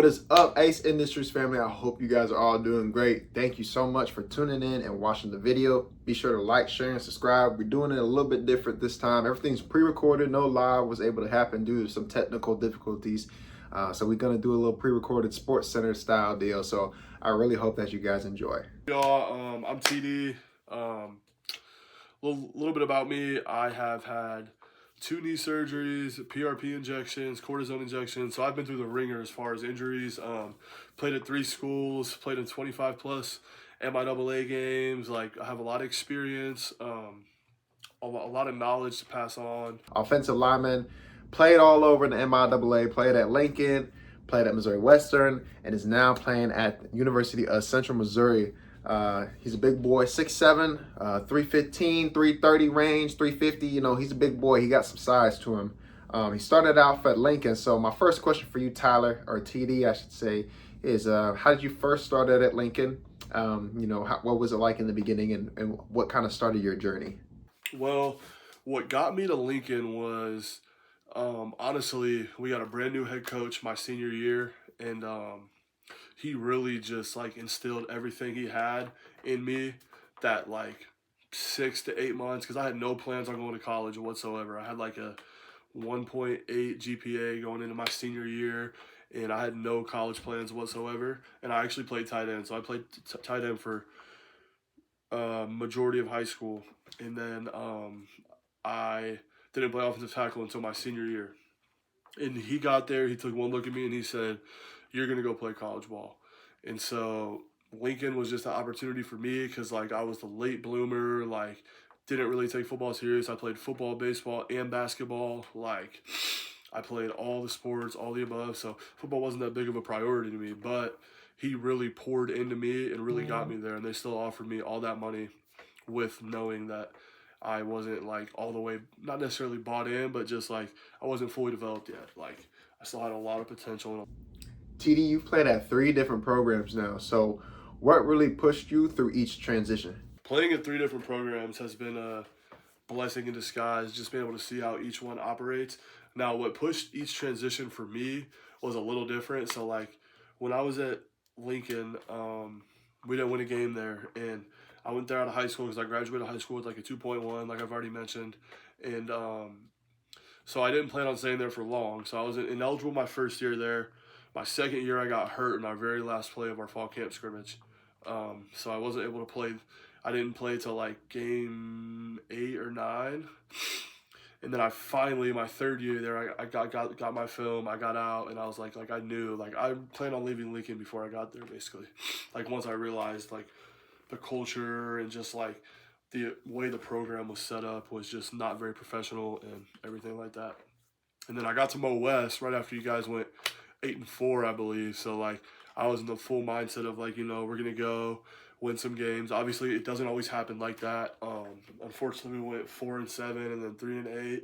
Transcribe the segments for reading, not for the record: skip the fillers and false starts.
What is up, Ace Industries family? I hope you guys are all doing great. Thank you so much for tuning in and watching the video. Be sure to like, share, and subscribe. We're doing it a little bit different this time. Everything's pre-recorded. No live was able to happen due to some technical difficulties. So we're going to do a little pre-recorded Sports Center style deal. So I really hope that you guys enjoy. Y'all, I'm TD. Little bit about me. I have had 2 knee surgeries, PRP injections, cortisone injections. So I've been through the ringer as far as injuries. Played at 3 schools, played in 25 plus MIAA games. Like, I have a lot of experience, a lot of knowledge to pass on. Offensive lineman, played all over in the MIAA, played at Lincoln, played at Missouri Western, and is now playing at University of Central Missouri. He's a big boy, 6'7", 315, 330 range, 350. You know, he's a big boy. He got some size to him. He started out at Lincoln. So my first question for you, Tyler, or TD, I should say, is how did you first start at Lincoln? What was it like in the beginning, and what kind of started your journey? Well, what got me to Lincoln was, honestly, we got a brand new head coach my senior year, and he really just like instilled everything he had in me that like 6 to 8 months, because I had no plans on going to college whatsoever. I had like a 1.8 GPA going into my senior year, and I had no college plans whatsoever. And I actually played tight end, so I played tight end for majority of high school, and then I didn't play offensive tackle until my senior year. And he got there, he took one look at me, and he said, "You're gonna go play college ball." And so Lincoln was just an opportunity for me, because like I was the late bloomer, like didn't really take football serious. I played football, baseball, and basketball. Like, I played all the sports, all the above. So football wasn't that big of a priority to me, but he really poured into me and really got me there. And they still offered me all that money with knowing that I wasn't like all the way, not necessarily bought in, but just like I wasn't fully developed yet. Like, I still had a lot of potential. TD, you've played at 3 different programs now. So what really pushed you through each transition? Playing at 3 different programs has been a blessing in disguise, just being able to see how each one operates. Now, what pushed each transition for me was a little different. So, like, when I was at Lincoln, we didn't win a game there, and I went there out of high school because I graduated high school with like a 2.1, like I've already mentioned, and so I didn't plan on staying there for long. So I was ineligible my first year there. My second year, I got hurt in our very last play of our fall camp scrimmage, so I wasn't able to play. I didn't play till like game 8 or 9. And then I finally, my third year there, I got my film. I got out, and I was like I knew, like I planned on leaving Lincoln before I got there, basically. Like, once I realized like the culture and just like the way the program was set up was just not very professional and everything like that. And then I got to Mo West right after you guys went 8-4, I believe. So like I was in the full mindset of like, we're gonna go win some games. Obviously, it doesn't always happen like that. Unfortunately, we went 4-7 and then 3-8,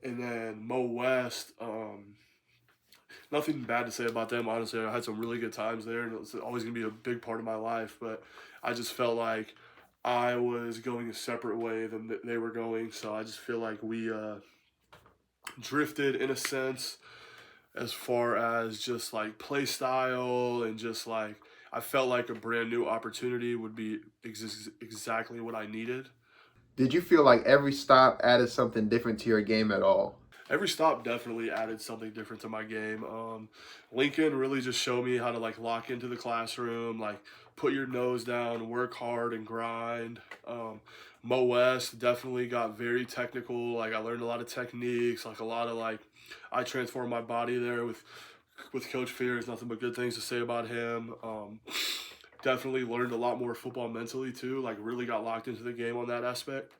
and then Mo West. Nothing bad to say about them. Honestly, I had some really good times there, and it was always gonna be a big part of my life. But I just felt like I was going a separate way than they were going. So I just feel like we drifted in a sense, as far as just like play style, and just like I felt like a brand new opportunity would be exactly what I needed. Did you feel like every stop added something different to your game at all? Every stop definitely added something different to my game. Lincoln really just showed me how to like lock into the classroom, like put your nose down, work hard, and grind. Mo West definitely got very technical. Like, I learned a lot of techniques, like a lot of like I transformed my body there with Coach Fears. Nothing but good things to say about him. Definitely learned a lot more football mentally too. Like, really got locked into the game on that aspect.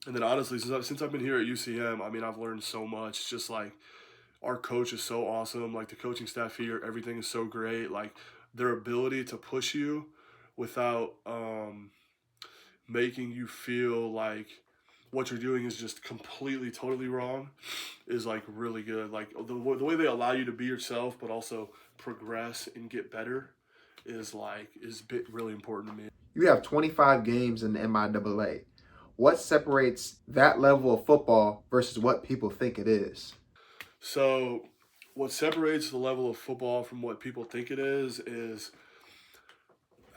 And then honestly, since I've been here at UCM, I mean, I've learned so much. Just like, our coach is so awesome. Like, the coaching staff here, everything is so great. Like, their ability to push you without making you feel like what you're doing is just completely, totally wrong is like really good. Like, the way they allow you to be yourself, but also progress and get better is really important to me. You have 25 games in the MIAA. What separates that level of football versus what people think it is? So what separates the level of football from what people think it is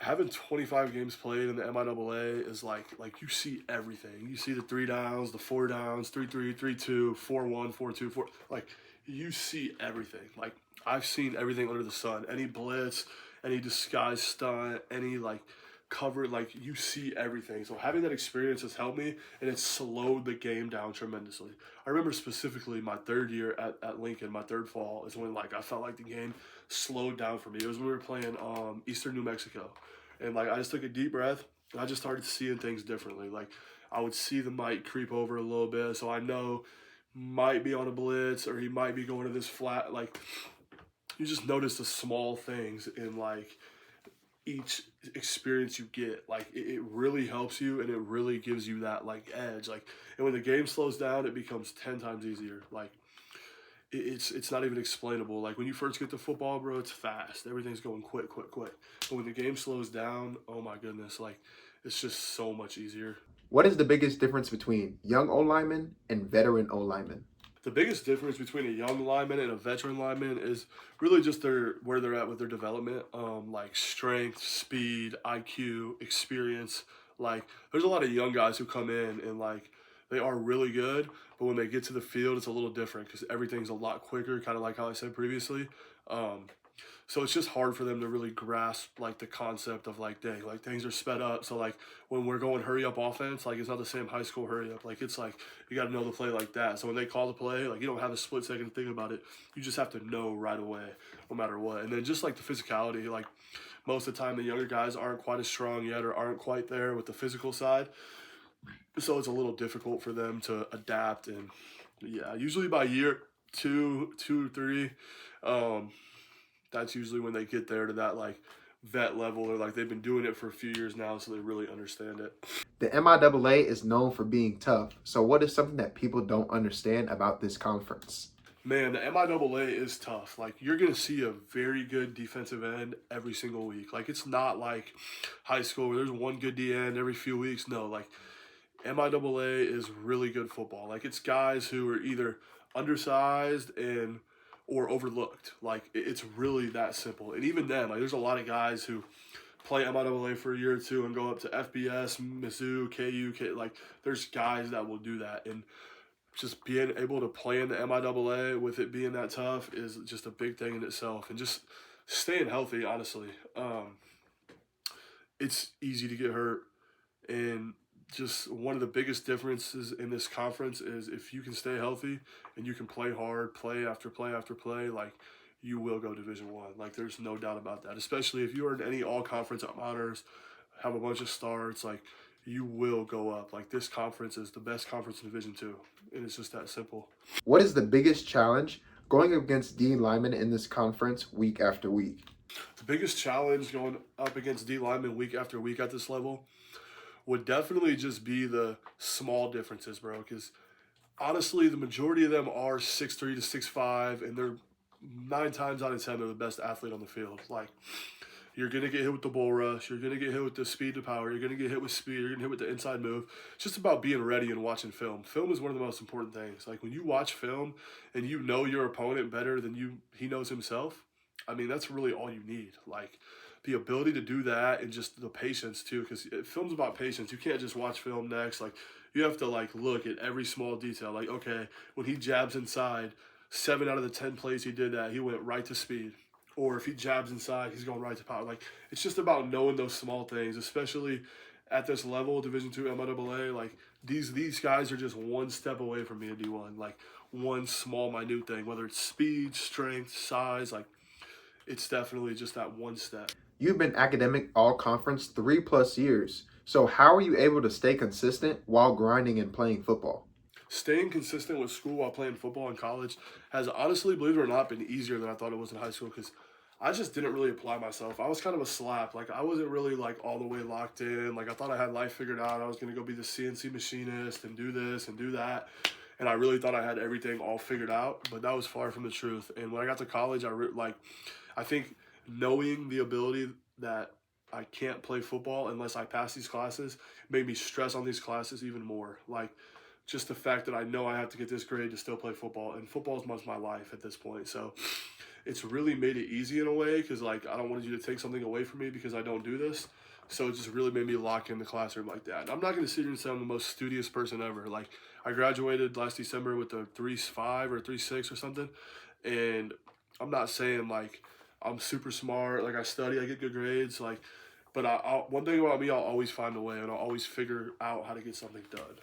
having 25 games played in the MIAA is like you see everything. You see the 3 downs, the 4 downs, 3-3, 3-2, 4-1, 4-2, 4. Like you see everything. Like I've seen everything under the sun. Any blitz, any disguise stunt, any like cover, like you see everything. So having that experience has helped me, and it's slowed the game down tremendously. I remember specifically my third year at Lincoln, my third fall is when like I felt like the game slowed down for me. It was when we were playing Eastern New Mexico, and like I just took a deep breath and I just started seeing things differently. Like I would see the might creep over a little bit, so I know might be on a blitz or he might be going to this flat. Like you just notice the small things in like each experience you get. Like it really helps you, and it really gives you that like edge. Like, and when the game slows down, it becomes 10 times easier. Like it's not even explainable. Like when you first get to football, bro, it's fast. Everything's going quick, quick, quick. But when the game slows down, oh my goodness, like it's just so much easier. What is the biggest difference between young O linemen and veteran O linemen? The biggest difference between a young lineman and a veteran lineman is really just their where they're at with their development, like strength, speed, IQ, experience. Like there's a lot of young guys who come in and like they are really good, but when they get to the field, it's a little different because everything's a lot quicker, kind of like how I said previously. Um, so it's just hard for them to really grasp like the concept of like, dang, like things are sped up. So like when we're going hurry up offense, like it's not the same high school hurry up. Like it's like you got to know the play like that. So when they call the play, like you don't have a split second to think about it. You just have to know right away, no matter what. And then just like the physicality, like most of the time the younger guys aren't quite as strong yet or aren't quite there with the physical side. So it's a little difficult for them to adapt. And yeah, usually by year two, 3, um, that's usually when they get there to that like vet level, or like they've been doing it for a few years now, so they really understand it. The MIAA is known for being tough. So, what is something that people don't understand about this conference? Man, the MIAA is tough. Like you're gonna see a very good defensive end every single week. Like it's not like high school where there's one good D end every few weeks. No, like MIAA is really good football. Like it's guys who are either undersized and or overlooked. Like it's really that simple. And even then, like there's a lot of guys who play MIAA for a year or two and go up to FBS, Mizzou, KU. Like there's guys that will do that, and just being able to play in the MIAA with it being that tough is just a big thing in itself. And just staying healthy, honestly, it's easy to get hurt, and just one of the biggest differences in this conference is if you can stay healthy and you can play hard, play after play after play, like you will go Division 1. Like there's no doubt about that. Especially if you are in any all conference honors, have a bunch of starts, like you will go up. Like this conference is the best conference in Division 2, and it's just that simple. What is the biggest challenge going against D linemen in this conference week after week? The biggest challenge going up against D linemen week after week at this level would definitely just be the small differences, bro. Because honestly, the majority of them are 6'3" to 6'5", and they're 9 times out of 10 they're the best athlete on the field. Like you're gonna get hit with the bull rush, you're gonna get hit with the speed to power, you're gonna get hit with speed, you're gonna hit with the inside move. It's just about being ready and watching film. Film is one of the most important things. Like when you watch film and you know your opponent better than he knows himself, I mean that's really all you need. Like the ability to do that and just the patience too, because film's about patience. You can't just watch film next. Like you have to like look at every small detail. Like okay, when he jabs inside, 7 out of the 10 plays he did that, he went right to speed. Or if he jabs inside, he's going right to power. Like it's just about knowing those small things, especially at this level, Division 2 MIAA. Like these guys are just one step away from being D1. Like one small minute thing, whether it's speed, strength, size, like it's definitely just that one step. You've been academic all conference 3+ years. So, how are you able to stay consistent while grinding and playing football? Staying consistent with school while playing football in college has honestly, believe it or not, been easier than I thought it was in high school because I just didn't really apply myself. I was kind of a slap. Like I wasn't really like all the way locked in. Like I thought I had life figured out. I was gonna go be the CNC machinist and do this and do that. And I really thought I had everything all figured out, but that was far from the truth. And when I got to college, I think knowing the ability that I can't play football unless I pass these classes made me stress on these classes even more. Like just the fact that I know I have to get this grade to still play football, and football is much my life at this point. So it's really made it easy in a way because like I don't want you to take something away from me because I don't do this. So it just really made me lock in the classroom like that. And I'm not going to sit here and say I'm the most studious person ever. Like I graduated last December with a 3.5 or 3.6 or something, and I'm not saying like I'm super smart. Like I study, I get good grades. Like, but one thing about me, I'll always find a way, and I'll always figure out how to get something done.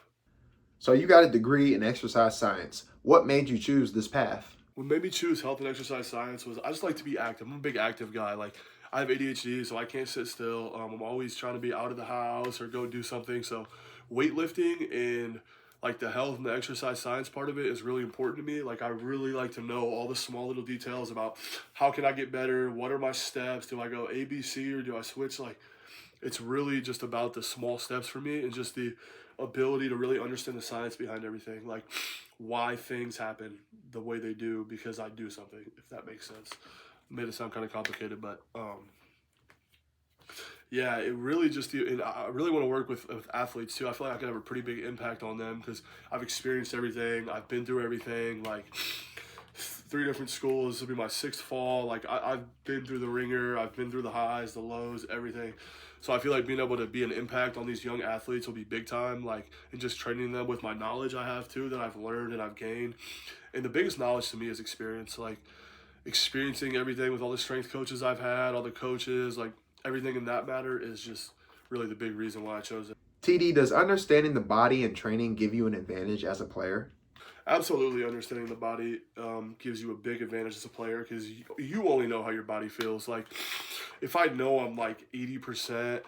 So you got a degree in exercise science. What made you choose this path? What made me choose health and exercise science was I just like to be active. I'm a big active guy. Like I have ADHD, so I can't sit still. I'm always trying to be out of the house or go do something. So weightlifting and like the health and the exercise science part of it is really important to me. Like I really like to know all the small little details about how can I get better? What are my steps? Do I go A, B, C, or do I switch? Like it's really just about the small steps for me and just the ability to really understand the science behind everything, like why things happen the way they do because I do something, if that makes sense. Made it sound kind of complicated, but yeah, it really just, and I really want to work with athletes too. I feel like I can have a pretty big impact on them because I've experienced everything, I've been through everything, like 3 different schools. This will be my 6th fall. Like I've been through the ringer, I've been through the highs, the lows, everything. So I feel like being able to be an impact on these young athletes will be big time. Like and just training them with my knowledge I have too that I've learned and I've gained. And the biggest knowledge to me is experience. Like experiencing everything with all the strength coaches I've had, all the coaches, like everything in that matter is just really the big reason why I chose it. TD, does understanding the body and training give you an advantage as a player? Absolutely, understanding the body gives you a big advantage as a player because you only know how your body feels. Like, if I know I'm like 80%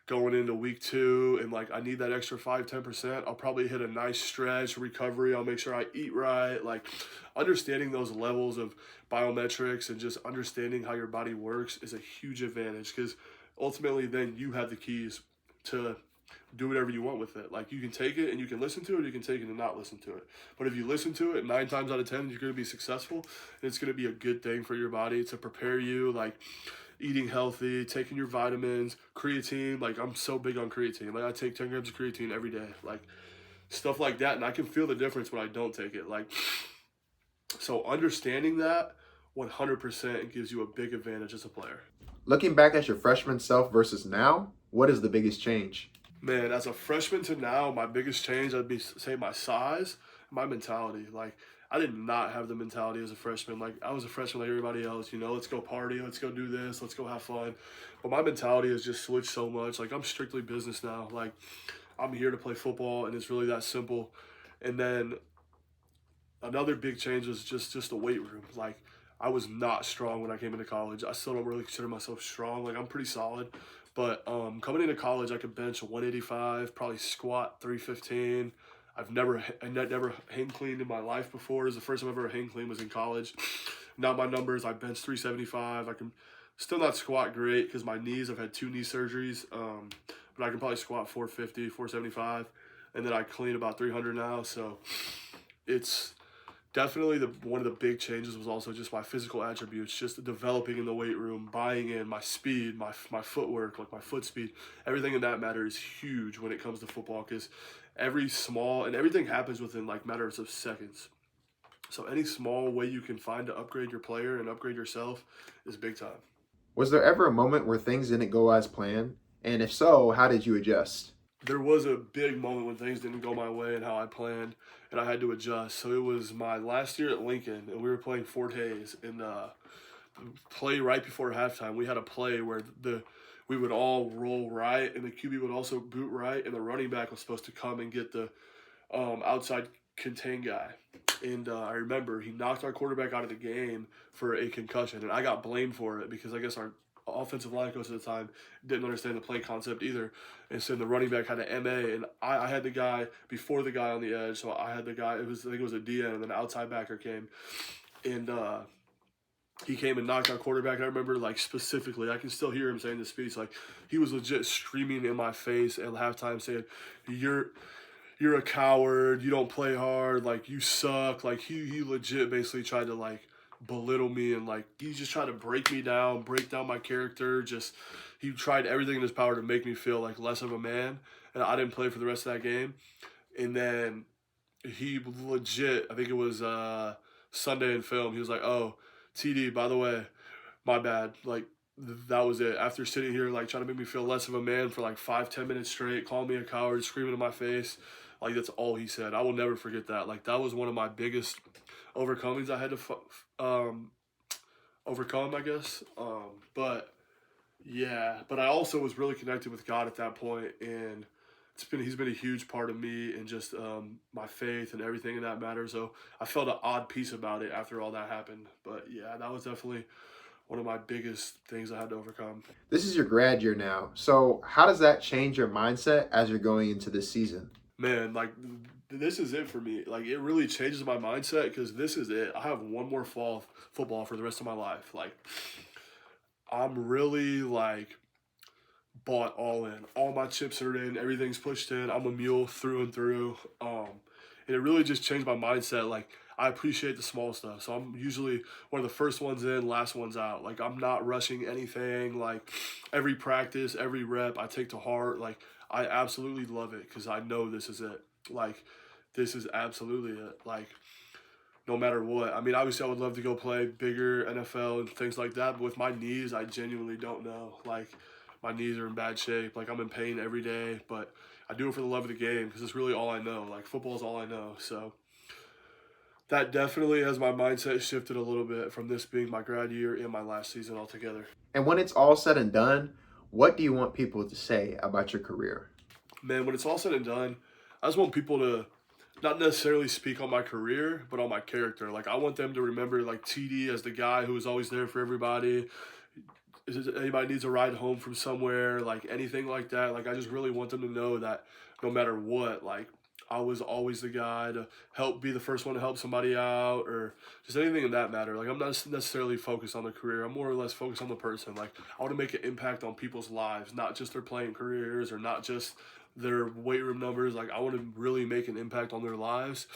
going into week 2 and like I need that extra 5-10%, I'll probably hit a nice stretch recovery. I'll make sure I eat right. Like, understanding those levels of biometrics and just understanding how your body works is a huge advantage because ultimately then you have the keys to do whatever you want with it. Like you can take it and you can listen to it, or you can take it and not listen to it. But if you listen to it 9 times out of 10, you're going to be successful. And it's going to be a good thing for your body to prepare you, like eating healthy, taking your vitamins, creatine. Like I'm so big on creatine. Like I take 10 grams of creatine every day. Like stuff like that. And I can feel the difference when I don't take it. Like, so understanding that 100% gives you a big advantage as a player. Looking back at your freshman self versus now, what is the biggest change? Man, as a freshman to now, my biggest change, I'd be say my size, my mentality. Like I did not have the mentality as a freshman. Like I was a freshman like everybody else, let's go party, let's go do this, let's go have fun. But my mentality has just switched so much. Like I'm strictly business now. Like I'm here to play football and it's really that simple. And then another big change was just the weight room. Like I was not strong when I came into college. I still don't really consider myself strong. Like I'm pretty solid, but coming into college, I could bench 185, probably squat 315. I never hang cleaned in my life before. It was the first time I ever hang clean was in college. Now my numbers, I bench 375. I can still not squat great because my knees. I've had 2 knee surgeries, but I can probably squat 450, 475, and then I clean about 300 now. So it's definitely one of the big changes was also just my physical attributes, just developing in the weight room, buying in my speed, my footwork, like my foot speed, everything in that matter is huge when it comes to football because everything happens within like matters of seconds. So any small way you can find to upgrade your player and upgrade yourself is big time. Was there ever a moment where things didn't go as planned? And if so, how did you adjust? There was a big moment when things didn't go my way and how I planned, and I had to adjust. So it was my last year at Lincoln, and we were playing Fort Hays, and play right before halftime. We had a play where we would all roll right, and the QB would also boot right, and the running back was supposed to come and get the outside contain guy. And I remember he knocked our quarterback out of the game for a concussion, and I got blamed for it because I guess our offensive line coach at the time didn't understand the play concept either. And so the running back had an MA, and I had the guy before the guy on the edge. So I had the guy, I think it was a DN, and then an outside backer came. And he came and knocked our quarterback. And I remember, like, specifically, I can still hear him saying the speech. Like, he was legit screaming in my face at halftime saying, you're a coward, you don't play hard, like, you suck. Like, he legit basically tried to, like, belittle me and, like, he just tried to break me down, break down my character. Just, he tried everything in his power to make me feel, like, less of a man. And I didn't play for the rest of that game. And then he legit, I think it was Sunday in film. He was like, "Oh, TD, by the way, my bad." Like that was it. After sitting here like trying to make me feel less of a man for like 5-10 minutes straight, calling me a coward, screaming in my face, like that's all he said. I will never forget that. Like that was one of my biggest overcomings I had to overcome, I guess. But yeah, but I also was really connected with God at that point, and he's been a huge part of me and just my faith and everything in that matter. So I felt an odd peace about it after all that happened. But yeah, that was definitely one of my biggest things I had to overcome. This is your grad year now. So how does that change your mindset as you're going into this season? Man, like this is it for me. Like it really changes my mindset because this is it. I have one more fall football for the rest of my life. Like I'm really like bought all in. All my chips are in. Everything's pushed in. I'm a mule through and through. And it really just changed my mindset. Like I appreciate the small stuff. So I'm usually one of the first ones in, last ones out. Like I'm not rushing anything. Like every practice, every rep, I take to heart. Like I absolutely love it because I know this is it. Like this is absolutely it. Like no matter what. I mean, obviously, I would love to go play bigger NFL and things like that. But with my knees, I genuinely don't know. Like, my knees are in bad shape. Like, I'm in pain every day. But I do it for the love of the game because it's really all I know. Like, football is all I know. So that definitely has my mindset shifted a little bit from this being my grad year and my last season altogether. And when it's all said and done, what do you want people to say about your career? Man, when it's all said and done, I just want people to not necessarily speak on my career, but on my character. Like I want them to remember like TD as the guy who was always there for everybody. Is anybody needs a ride home from somewhere, like anything like that. Like I just really want them to know that no matter what, like I was always the guy to help be the first one to help somebody out or just anything in that matter. Like I'm not necessarily focused on the career. I'm more or less focused on the person. Like I want to make an impact on people's lives, not just their playing careers or not just their weight room numbers. Like I want to really make an impact on their lives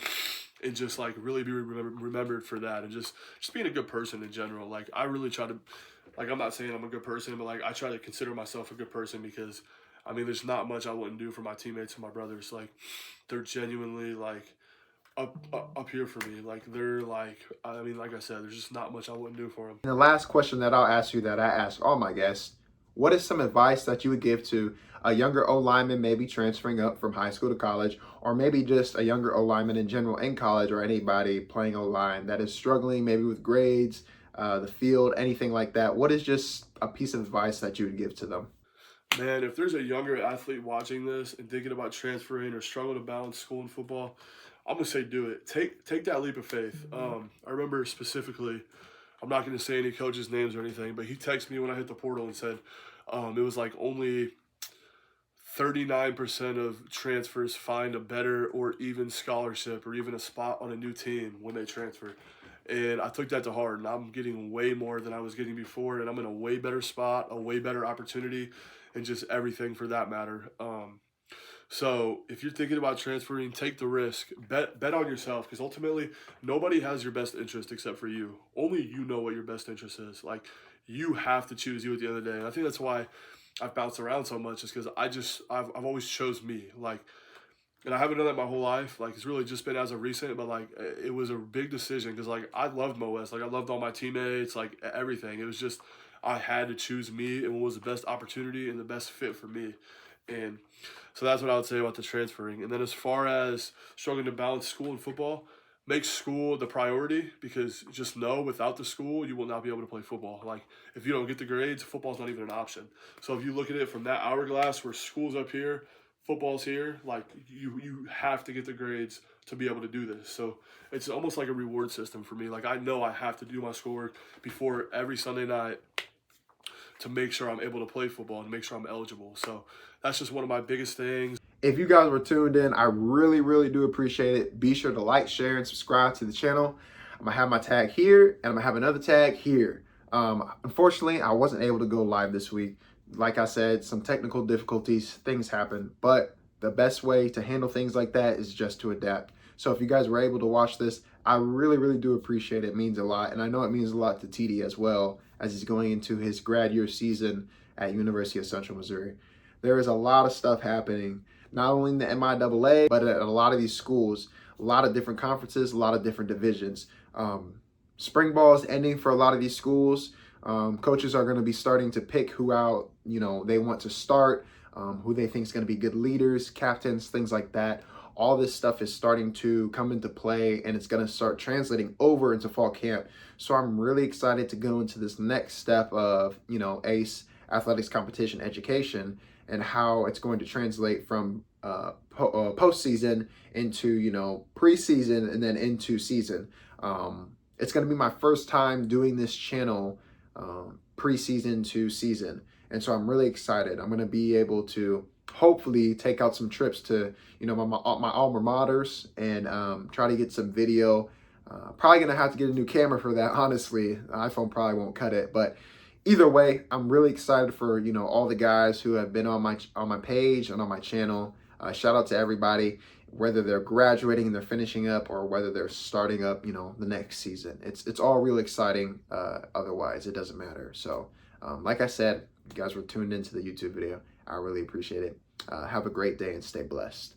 and just like really be remembered for that and just being a good person in general. Like I really try to like I'm not saying I'm a good person, but like I try to consider myself a good person because I mean there's not much I wouldn't do for my teammates and my brothers. Like they're genuinely like up here for me. Like they're like I mean like I said, there's just not much I wouldn't do for them. And the last question that I'll ask you that I ask all my guests, what is some advice that you would give to a younger O lineman maybe transferring up from high school to college, or maybe just a younger O lineman in general in college, or anybody playing O line that is struggling maybe with grades, the field, anything like that? What is just a piece of advice that you would give to them? Man, if there's a younger athlete watching this and thinking about transferring or struggling to balance school and football, I'm gonna say do it. Take that leap of faith. I remember specifically, I'm not gonna say any coaches' names or anything, but he texted me when I hit the portal and said it was like only 39% of transfers find a better or even scholarship or even a spot on a new team when they transfer. And I took that to heart, and I'm getting way more than I was getting before, and I'm in a way better spot, a way better opportunity, and just everything for that matter. So if you're thinking about transferring, take the risk. Bet on yourself because ultimately nobody has your best interest except for you. Only you know what your best interest is. Like you have to choose you at the end of the day. And I think that's why I've bounced around so much is because I've always chose me. Like and I haven't done that my whole life. Like it's really just been as of recent, but like it was a big decision because like I loved Mo West. Like I loved all my teammates, like everything. It was just I had to choose me and what was the best opportunity and the best fit for me. And so that's what I would say about the transferring. And then as far as struggling to balance school and football, make school the priority because just know without the school you will not be able to play football. Like if you don't get the grades, football's not even an option. So if you look at it from that hourglass where school's up here, football's here, like you have to get the grades to be able to do this. So it's almost like a reward system for me. Like I know I have to do my schoolwork before every Sunday night to make sure I'm able to play football and make sure I'm eligible. So that's just one of my biggest things. If you guys were tuned in, I really, really do appreciate it. Be sure to like, share, and subscribe to the channel. I'm going to have my tag here, and I'm going to have another tag here. Unfortunately, I wasn't able to go live this week. Like I said, some technical difficulties, things happen. But the best way to handle things like that is just to adapt. So if you guys were able to watch this, I really, really do appreciate it. It means a lot. And I know it means a lot to TD as well as he's going into his grad year season at University of Central Missouri. There is a lot of stuff happening not only in the MIAA, but at a lot of these schools, a lot of different conferences, a lot of different divisions. Spring ball is ending for a lot of these schools. Coaches are going to be starting to pick who out, they want to start, who they think is going to be good leaders, captains, things like that. All this stuff is starting to come into play, and it's going to start translating over into fall camp. So I'm really excited to go into this next step of, ACE, athletics competition education, and how it's going to translate from postseason into, preseason and then into season. It's going to be my first time doing this channel preseason to season. And so I'm really excited. I'm going to be able to hopefully take out some trips to, my alma maters and try to get some video. Probably going to have to get a new camera for that, honestly. The iPhone probably won't cut it. But either way, I'm really excited for, all the guys who have been on my page and on my channel. Shout out to everybody, whether they're graduating and they're finishing up or whether they're starting up, the next season. It's all real exciting. Otherwise, it doesn't matter. So, like I said, you guys were tuned into the YouTube video. I really appreciate it. Have a great day and stay blessed.